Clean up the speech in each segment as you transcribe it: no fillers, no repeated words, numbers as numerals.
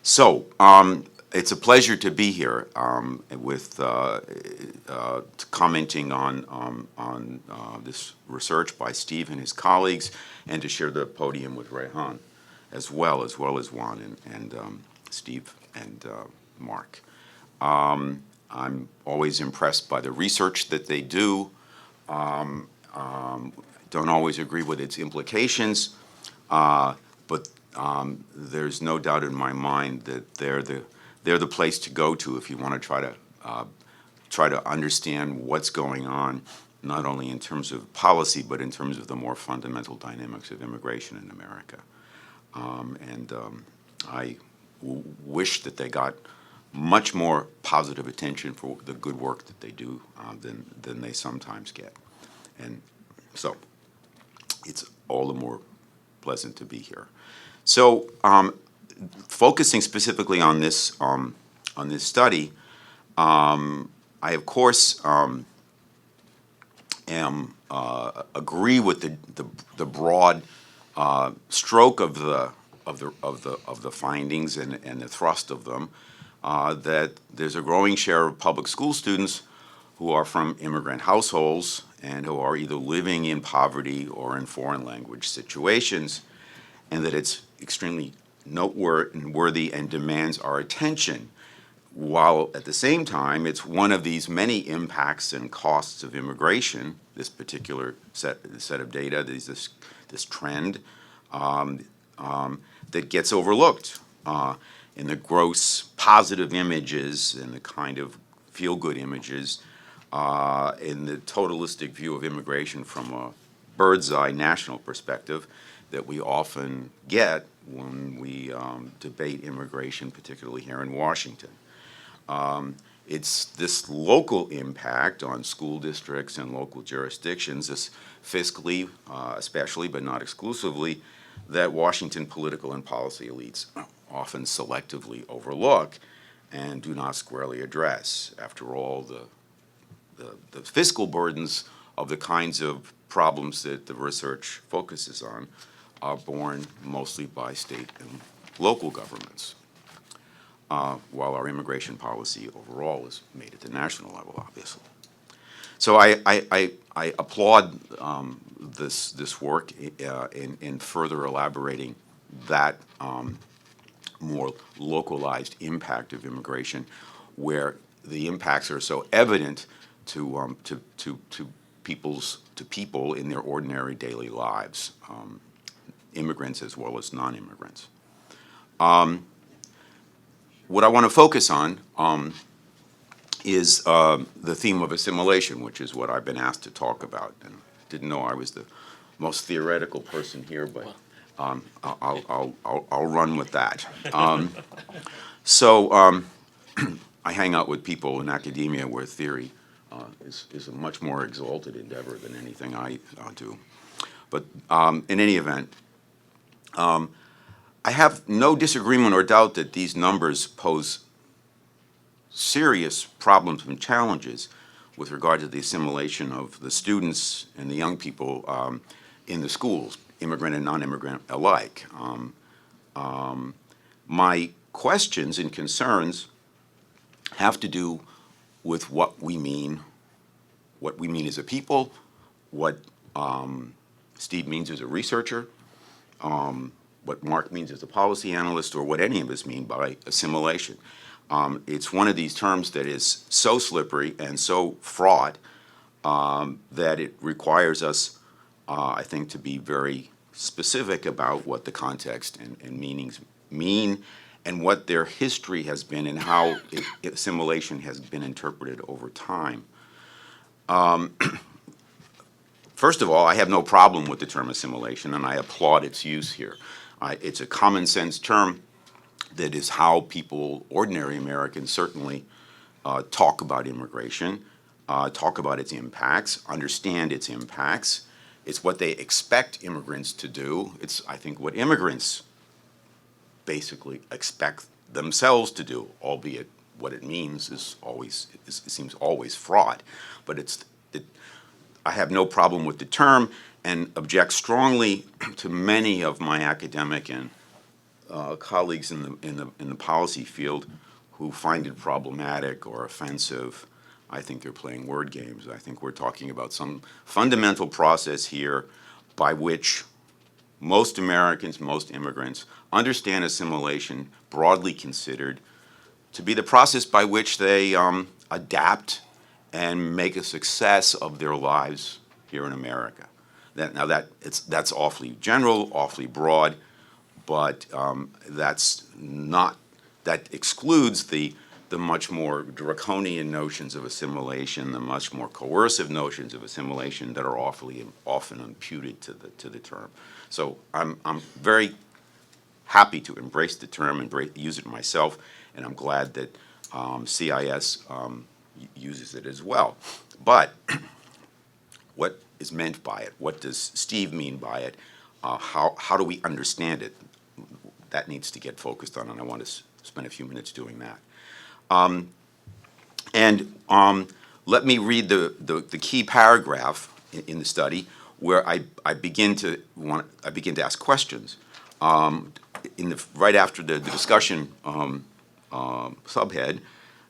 So, it's a pleasure to be here with commenting on this research by Steve and his colleagues, and to share the podium with Rehan, as well as Juan and Steve and Mark. I'm always impressed by the research that they do. Don't always agree with its implications, but there's no doubt in my mind that they're the place to go to if you want to try to understand what's going on, not only in terms of policy, but in terms of the more fundamental dynamics of immigration in America. I wish that they got much more positive attention for the good work that they do than they sometimes get. And so it's all the more pleasant to be here. So focusing specifically on this study, I of course agree with the broad stroke of the findings and the thrust of them, that there's a growing share of public school students who are from immigrant households and who are either living in poverty or in foreign language situations, and that it's extremely noteworthy and demands our attention, while at the same time it's one of these many impacts and costs of immigration, this particular set of data, this trend, that gets overlooked in the gross positive images and the kind of feel-good images in the totalistic view of immigration from a bird's-eye national perspective that we often get when we debate immigration, particularly here in Washington. It's this local impact on school districts and local jurisdictions, this fiscally especially, but not exclusively, that Washington political and policy elites often selectively overlook and do not squarely address. After all, the fiscal burdens of the kinds of problems that the research focuses on are borne mostly by state and local governments, while our immigration policy overall is made at the national level, obviously. So I applaud this work in further elaborating that more localized impact of immigration, where the impacts are so evident to people in their ordinary daily lives, immigrants as well as non-immigrants. What I want to focus on is the theme of assimilation, which is what I've been asked to talk about. And didn't know I was the most theoretical person here, but I'll run with that. I hang out with people in academia where theory is a much more exalted endeavor than anything I do. But in any event, I have no disagreement or doubt that these numbers pose serious problems and challenges with regard to the assimilation of the students and the young people in the schools, immigrant and non-immigrant alike. My questions and concerns have to do with what we mean as a people, what Steve means as a researcher, what Mark means as a policy analyst, or what any of us mean by assimilation. It's one of these terms that is so slippery and so fraught that it requires us, I think, to be very specific about what the context and meanings mean and what their history has been and how assimilation has been interpreted over time. First of all, I have no problem with the term assimilation, and I applaud its use here. It's a common sense term that is how people, ordinary Americans certainly, talk about immigration, talk about its impacts, understand its impacts. It's what they expect immigrants to do. It's, I think, what immigrants basically expect themselves to do, albeit what it means it seems always fraught. But I have no problem with the term and object strongly to many of my academic and colleagues in the policy field who find it problematic or offensive, I think they're playing word games. I think we're talking about some fundamental process here by which most Americans, most immigrants, understand assimilation, broadly considered, to be the process by which they adapt and make a success of their lives here in America. That's awfully general, awfully broad, but that excludes the much more draconian notions of assimilation, the much more coercive notions of assimilation that are often imputed to the term. So I'm very happy to embrace the term, use it myself, and I'm glad that CIS uses it as well. But what is meant by it? What does Steve mean by it? How do we understand it? That needs to get focused on, and I want to spend a few minutes doing that. Let me read the key paragraph in the study where I begin to ask questions. Right after the discussion subhead,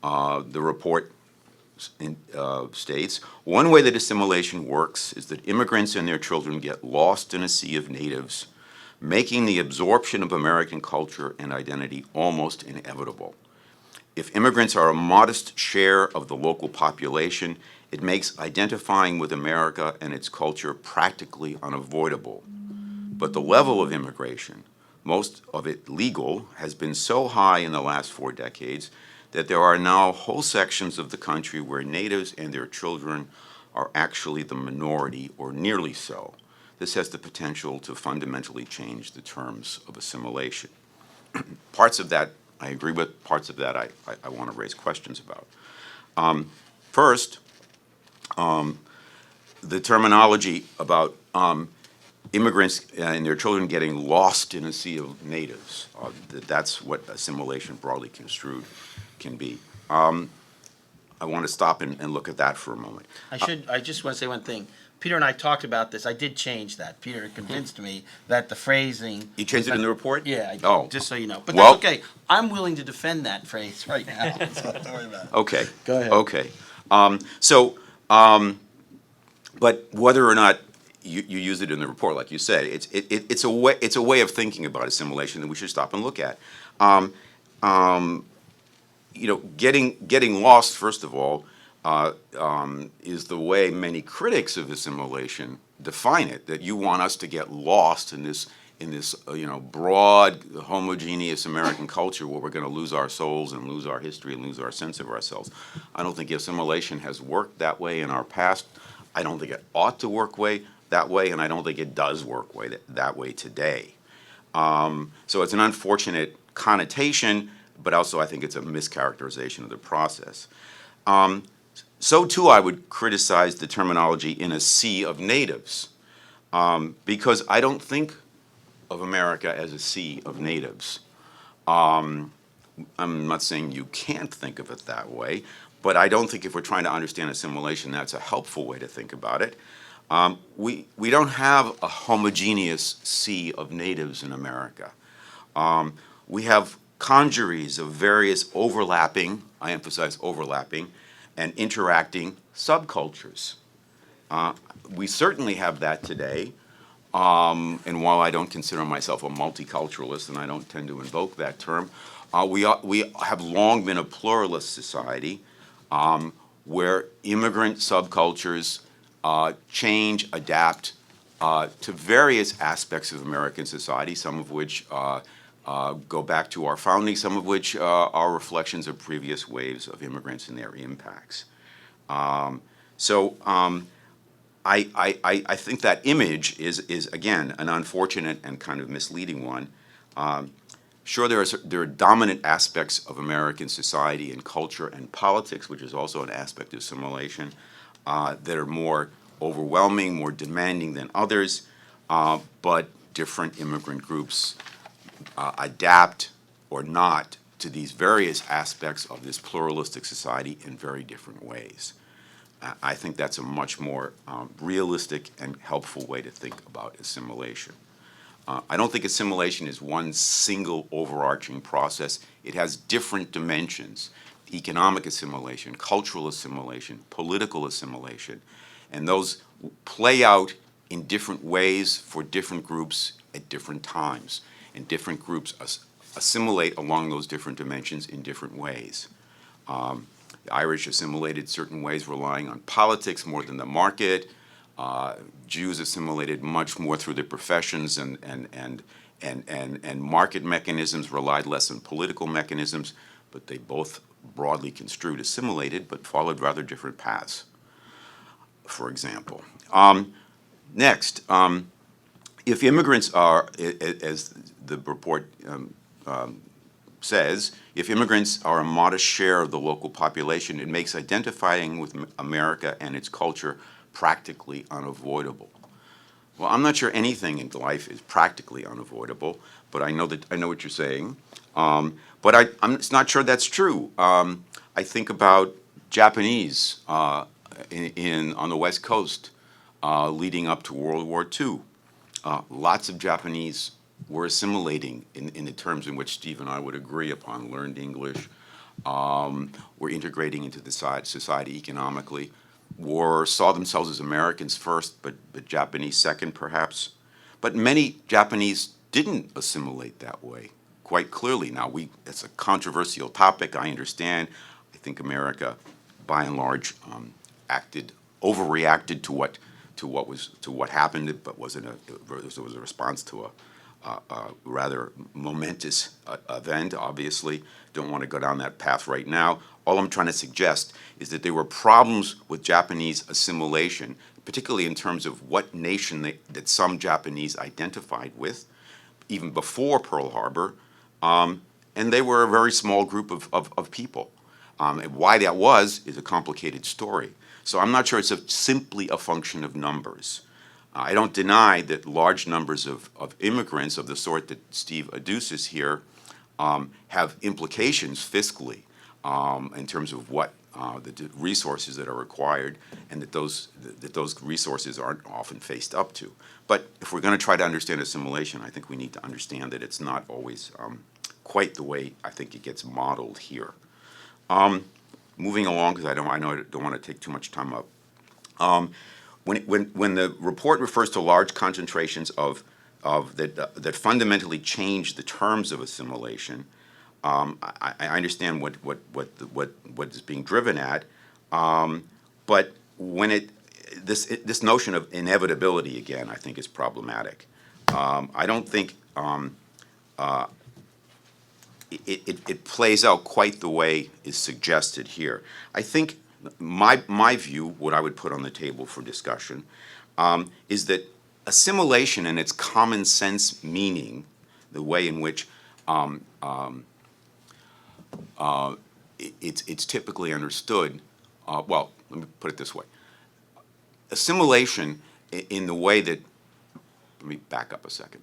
the report states, one way that assimilation works is that immigrants and their children get lost in a sea of natives, making the absorption of American culture and identity almost inevitable. If immigrants are a modest share of the local population, it makes identifying with America and its culture practically unavoidable. But the level of immigration, most of it legal, has been so high in the last 4 decades that there are now whole sections of the country where natives and their children are actually the minority, or nearly so. This has the potential to fundamentally change the terms of assimilation. Parts of that I agree with, parts of that I want to raise questions about. First, the terminology about immigrants and their children getting lost in a sea of natives. That's what assimilation broadly construed can be. I want to stop and look at that for a moment. I just want to say one thing. Peter and I talked about this. I did change that. Peter convinced me that the phrasing. You changed it in the report? Yeah, I did, Oh. just so you know. But Well, that's okay. I'm willing to defend that phrase right now. So don't worry about it. Okay. Go ahead. Okay. But whether or not you use it in the report, like you said, it's a way of thinking about assimilation that we should stop and look at. Getting lost, first of all, is the way many critics of assimilation define it. That you want us to get lost in this broad, homogeneous American culture where we're going to lose our souls and lose our history and lose our sense of ourselves. I don't think assimilation has worked that way in our past. I don't think it ought to work that way, and I don't think it does work that way today. So it's an unfortunate connotation, but also I think it's a mischaracterization of the process. So too I would criticize the terminology in a sea of natives, because I don't think of America as a sea of natives. I'm not saying you can't think of it that way, but I don't think if we're trying to understand assimilation, that's a helpful way to think about it. We don't have a homogeneous sea of natives in America. We have congeries of various overlapping, I emphasize overlapping, and interacting subcultures. We certainly have that today, and while I don't consider myself a multiculturalist, and I don't tend to invoke that term, we have long been a pluralist society where immigrant subcultures change, adapt to various aspects of American society, some of which go back to our founding, some of which are reflections of previous waves of immigrants and their impacts. I think that image is again an unfortunate and kind of misleading one. Sure, there are dominant aspects of American society and culture and politics, which is also an aspect of assimilation, that are more overwhelming, more demanding than others, but different immigrant groups adapt or not to these various aspects of this pluralistic society in very different ways. I think that's a much more realistic and helpful way to think about assimilation. I don't think assimilation is one single overarching process. It has different dimensions: economic assimilation, cultural assimilation, political assimilation, and those play out in different ways for different groups at different times, and different groups assimilate along those different dimensions in different ways. The Irish assimilated certain ways, relying on politics more than the market. Jews assimilated much more through their professions and market mechanisms, relied less on political mechanisms, but they both broadly construed assimilated, but followed rather different paths, for example. Next, if immigrants are, as the report says, if immigrants are a modest share of the local population, it makes identifying with America and its culture practically unavoidable. Well, I'm not sure anything in life is practically unavoidable, but I know what you're saying. But I'm not sure that's true. I think about Japanese on the West Coast leading up to World War II. Lots of Japanese were assimilating in the terms in which Steve and I would agree upon, learned English, were integrating into the society economically, saw themselves as Americans first, but Japanese second, perhaps. But many Japanese didn't assimilate that way, quite clearly. Now, it's a controversial topic, I understand. I think America, by and large, overreacted to what happened, but was a response to a rather momentous event, obviously. Don't want to go down that path right now. All I'm trying to suggest is that there were problems with Japanese assimilation, particularly in terms of what nation that some Japanese identified with, even before Pearl Harbor, and they were a very small group of people. And why that was is a complicated story. So I'm not sure it's simply a function of numbers. I don't deny that large numbers of immigrants of the sort that Steve adduces here have implications fiscally in terms of what the resources that are required, and that those resources aren't often faced up to. But if we're going to try to understand assimilation, I think we need to understand that it's not always quite the way I think it gets modeled here. Moving along, because I don't want to take too much time up. When the report refers to large concentrations that fundamentally change the terms of assimilation, I understand what is being driven at, but when this notion of inevitability again, I think is problematic. I don't think it plays out quite the way is suggested here. I think my view, what I would put on the table for discussion, is that assimilation and its common sense meaning, the way in which it's typically understood, well, let me put it this way. Assimilation in the way that, let me back up a second.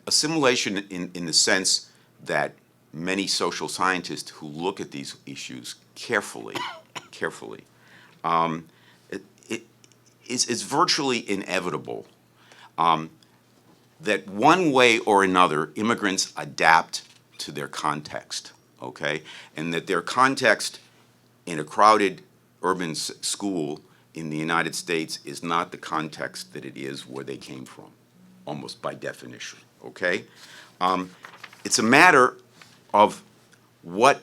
Assimilation in the sense that many social scientists who look at these issues carefully, is virtually inevitable that one way or another immigrants adapt to their context, okay? And that their context in a crowded urban school in the United States is not the context that it is where they came from, almost by definition, okay? It's a matter of what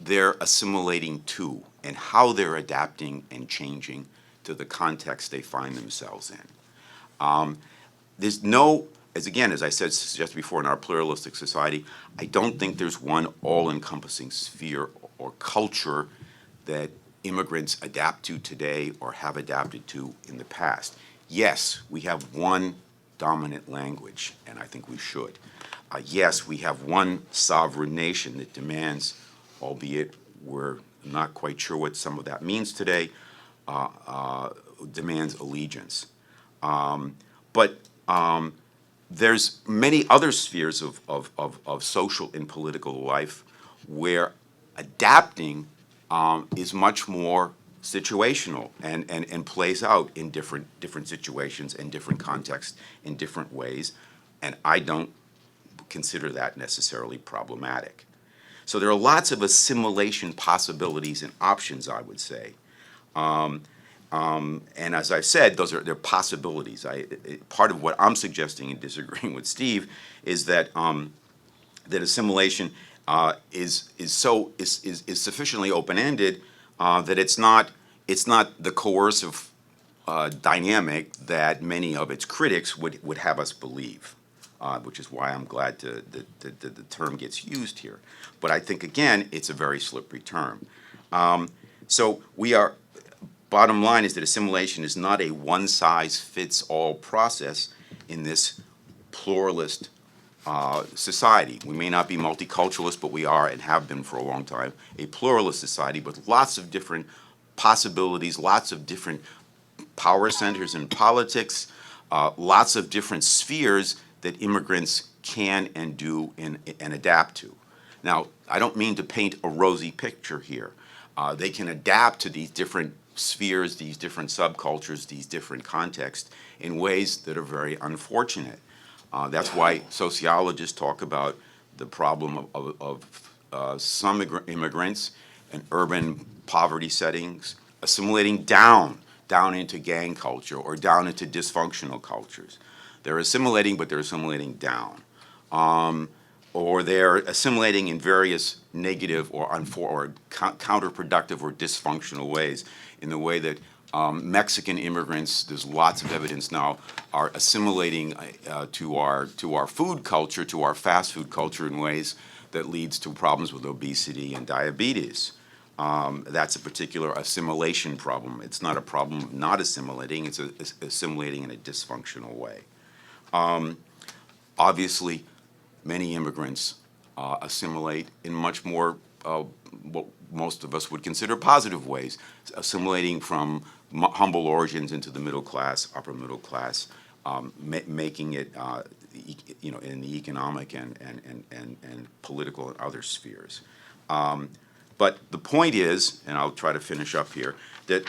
they're assimilating to and how they're adapting and changing to the context they find themselves in. There's no, as I said just before, in our pluralistic society, I don't think there's one all-encompassing sphere or culture that immigrants adapt to today or have adapted to in the past. Yes, we have one dominant language, and I think we should. Yes, we have one sovereign nation that demands, albeit we're not quite sure what some of that means today, demands allegiance. But there's many other spheres of social and political life where adapting is much more situational and plays out in different situations and different contexts in different ways. and I don't consider that necessarily problematic. So there are lots of assimilation possibilities and options, I would say. And as I've said, they're possibilities. Part of what I'm suggesting in disagreeing with Steve is that that assimilation is sufficiently open-ended that it's not the coercive dynamic that many of its critics would have us believe, which is why I'm glad that the term gets used here. But I think, again, it's a very slippery term. So bottom line is that assimilation is not a one-size-fits-all process in this pluralist society. We may not be multiculturalist, but we are and have been for a long time a pluralist society with lots of different possibilities, lots of different power centers in politics, lots of different spheres that immigrants can and do and adapt to. Now, I don't mean to paint a rosy picture here. They can adapt to these different spheres, these different subcultures, these different contexts in ways that are very unfortunate. That's why sociologists talk about the problem of some immigrants in urban poverty settings assimilating down into gang culture or down into dysfunctional cultures. They're assimilating, but they're assimilating down. Or they're assimilating in various negative or counterproductive or dysfunctional ways, in the way that Mexican immigrants, there's lots of evidence now, are assimilating to our food culture, to our fast food culture in ways that leads to problems with obesity and diabetes. That's a particular assimilation problem. It's not a problem of not assimilating, it's assimilating in a dysfunctional way. Obviously, many immigrants assimilate in much more what most of us would consider positive ways, assimilating from humble origins into the middle class, upper middle class, making it in the economic and political and other spheres. But the point is, and I'll try to finish up here, that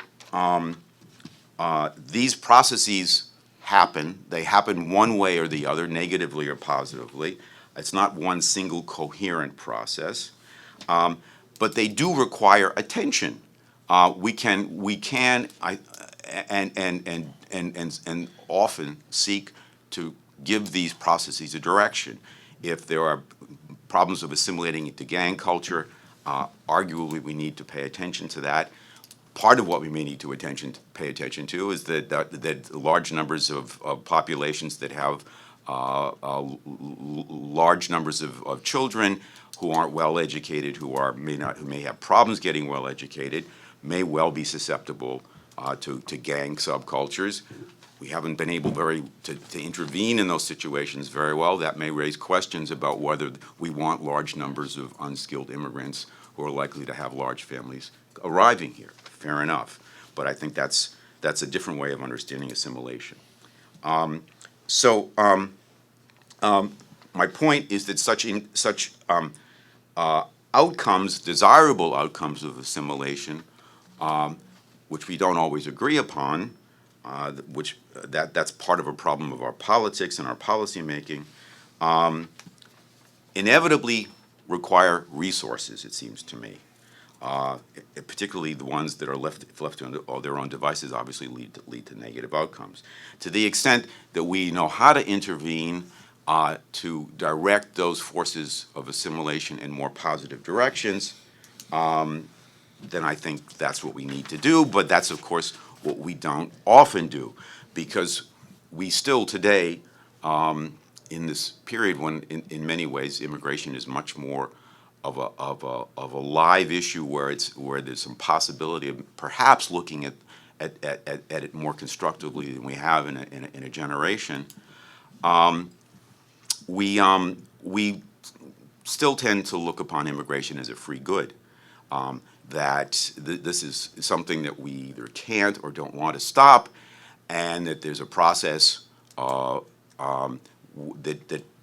these processes happen. They happen one way or the other, negatively or positively. It's not one single coherent process, but they do require attention. We can and often seek to give these processes a direction. If there are problems of assimilating into gang culture, arguably we need to pay attention to that. Part of what we may need to pay attention to is that large numbers of populations that have large numbers of children who aren't well educated, who may have problems getting well educated, may well be susceptible to gang subcultures. We haven't been able to intervene in those situations very well. That may raise questions about whether we want large numbers of unskilled immigrants who are likely to have large families arriving here. Fair enough. But I think that's a different way of understanding assimilation. My point is that such outcomes, desirable outcomes of assimilation, which we don't always agree upon, that's part of a problem of our politics and our policy making, inevitably require resources, it seems to me. Particularly the ones that are left to their own devices obviously lead to negative outcomes. To the extent that we know how to intervene to direct those forces of assimilation in more positive directions, then I think that's what we need to do. But that's, of course, what we don't often do, because we still today, in this period when in many ways immigration is much more of a live issue, where there's some possibility of perhaps looking at it more constructively than we have in a generation. We still tend to look upon immigration as a free good. That this is something that we either can't or don't want to stop, and that there's a process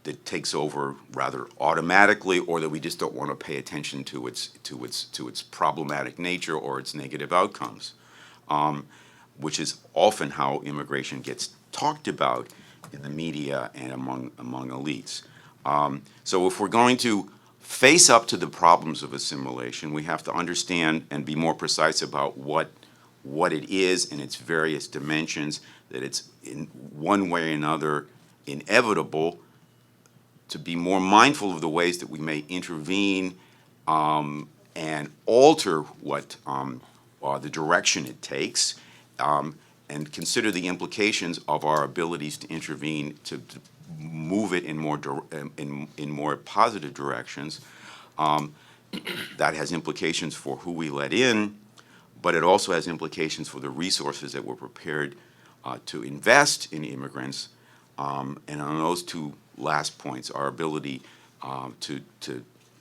that takes over rather automatically, or that we just don't want to pay attention to its problematic nature or its negative outcomes, which is often how immigration gets talked about in the media and among elites. So if we're going to face up to the problems of assimilation, we have to understand and be more precise about what it is in its various dimensions, that it's in one way or another inevitable, to be more mindful of the ways that we may intervene and alter what the direction it takes, and consider the implications of our abilities to intervene to move it in more positive directions. That has implications for who we let in, but it also has implications for the resources that we're prepared to invest in immigrants. And on those two last points, our ability to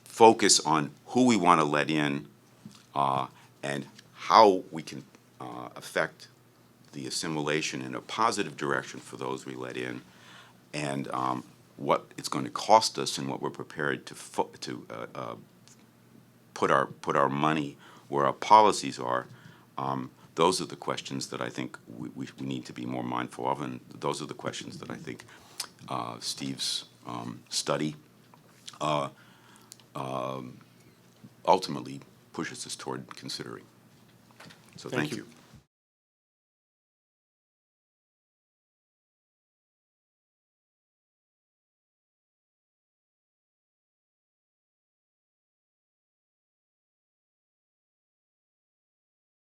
focus on who we want to let in and how we can affect the assimilation in a positive direction for those we let in, and what it's going to cost us and what we're prepared to put our money where our policies are. Those are the questions that I think we need to be more mindful of, and those are the questions that I think Steve's study ultimately pushes us toward considering. So thank you.